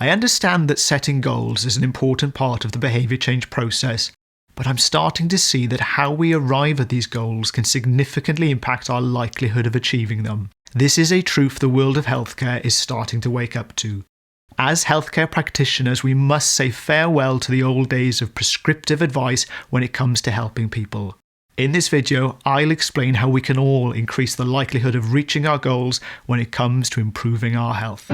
I understand that setting goals is an important part of the behaviour change process, but I'm starting to see that how we arrive at these goals can significantly impact our likelihood of achieving them. This is a truth the world of healthcare is starting to wake up to. As healthcare practitioners, we must say farewell to the old days of prescriptive advice when it comes to helping people. In this video, I'll explain how we can all increase the likelihood of reaching our goals when it comes to improving our health.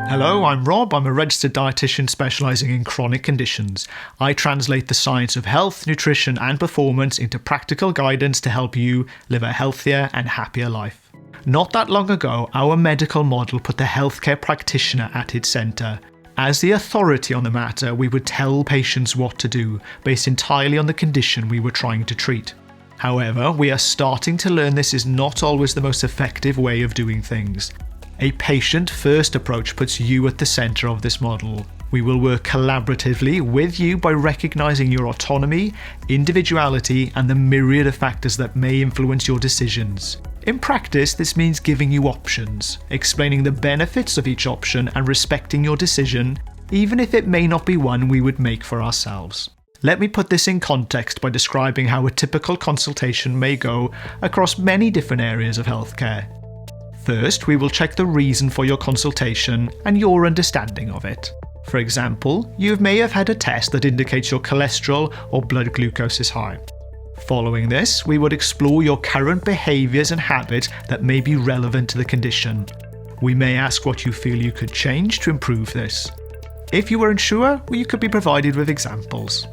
Hello, I'm Rob. I'm a registered dietitian specialising in chronic conditions. I translate the science of health, nutrition and performance into practical guidance to help you live a healthier and happier life. Not that long ago, our medical model put the healthcare practitioner at its centre. As the authority on the matter, we would tell patients what to do, based entirely on the condition we were trying to treat. However, we are starting to learn this is not always the most effective way of doing things. A patient-first approach puts you at the centre of this model. We will work collaboratively with you by recognising your autonomy, individuality, and the myriad of factors that may influence your decisions. In practice, this means giving you options, explaining the benefits of each option and respecting your decision, even if it may not be one we would make for ourselves. Let me put this in context by describing how a typical consultation may go across many different areas of healthcare. First, we will check the reason for your consultation and your understanding of it. For example, you may have had a test that indicates your cholesterol or blood glucose is high. Following this, we would explore your current behaviours and habits that may be relevant to the condition. We may ask what you feel you could change to improve this. If you were unsure, you could be provided with examples.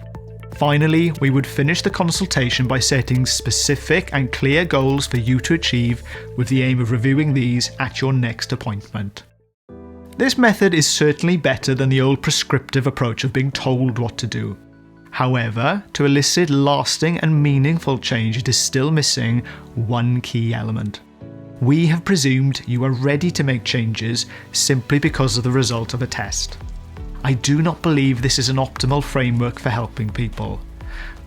Finally, we would finish the consultation by setting specific and clear goals for you to achieve, with the aim of reviewing these at your next appointment. This method is certainly better than the old prescriptive approach of being told what to do. However, to elicit lasting and meaningful change, it is still missing one key element. We have presumed you are ready to make changes simply because of the result of a test. I do not believe this is an optimal framework for helping people.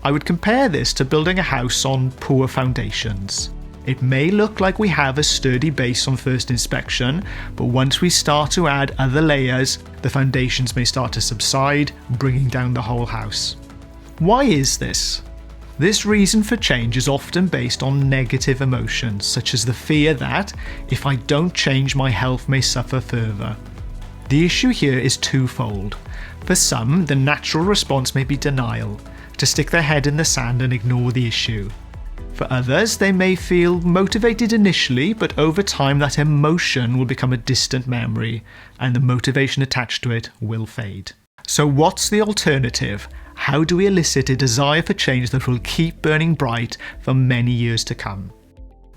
I would compare this to building a house on poor foundations. It may look like we have a sturdy base on first inspection, but once we start to add other layers, the foundations may start to subside, bringing down the whole house. Why is this? This reason for change is often based on negative emotions, such as the fear that, if I don't change, my health may suffer further. The issue here is twofold. For some, the natural response may be denial, to stick their head in the sand and ignore the issue. For others, they may feel motivated initially, but over time that emotion will become a distant memory, and the motivation attached to it will fade. So what's the alternative? How do we elicit a desire for change that will keep burning bright for many years to come?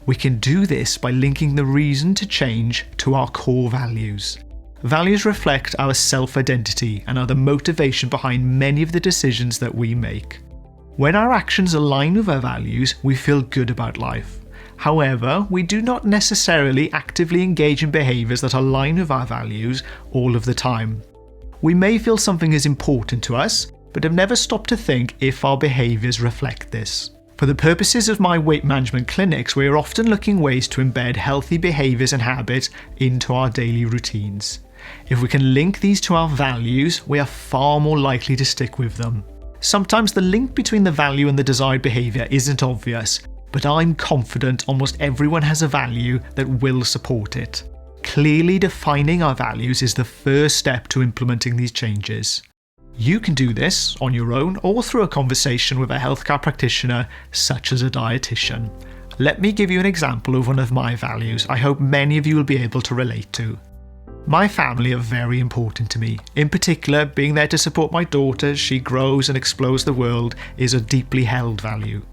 We can do this by linking the reason to change to our core values. Values reflect our self-identity and are the motivation behind many of the decisions that we make. When our actions align with our values, we feel good about life. However, we do not necessarily actively engage in behaviours that align with our values all of the time. We may feel something is important to us, but have never stopped to think if our behaviours reflect this. For the purposes of my weight management clinics, we are often looking ways to embed healthy behaviours and habits into our daily routines. If we can link these to our values, we are far more likely to stick with them. Sometimes the link between the value and the desired behaviour isn't obvious, but I'm confident almost everyone has a value that will support it. Clearly defining our values is the first step to implementing these changes. You can do this on your own or through a conversation with a healthcare practitioner such as a dietitian. Let me give you an example of one of my values I hope many of you will be able to relate to. My family are very important to me. In particular, being there to support my daughter as she grows and explores the world is a deeply held value.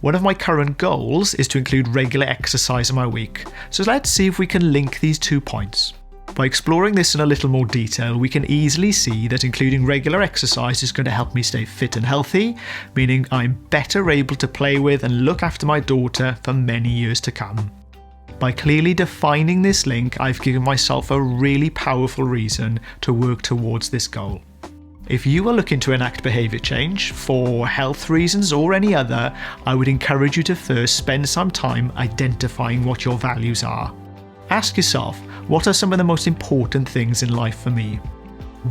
One of my current goals is to include regular exercise in my week, so let's see if we can link these 2 points. By exploring this in a little more detail, we can easily see that including regular exercise is going to help me stay fit and healthy, meaning I'm better able to play with and look after my daughter for many years to come. By clearly defining this link, I've given myself a really powerful reason to work towards this goal. If you are looking to enact behaviour change, for health reasons or any other, I would encourage you to first spend some time identifying what your values are. Ask yourself, What are some of the most important things in life for me?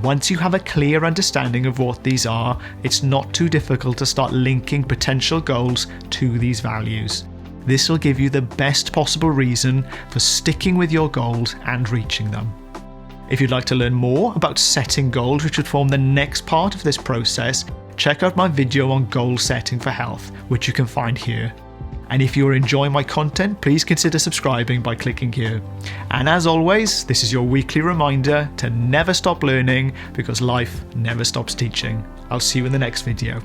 Once you have a clear understanding of what these are, it's not too difficult to start linking potential goals to these values. This will give you the best possible reason for sticking with your goals and reaching them. If you'd like to learn more about setting goals, which would form the next part of this process, check out my video on goal setting for health, which you can find here. And if you're enjoying my content, please consider subscribing by clicking here. And as always, this is your weekly reminder to never stop learning, because life never stops teaching. I'll see you in the next video.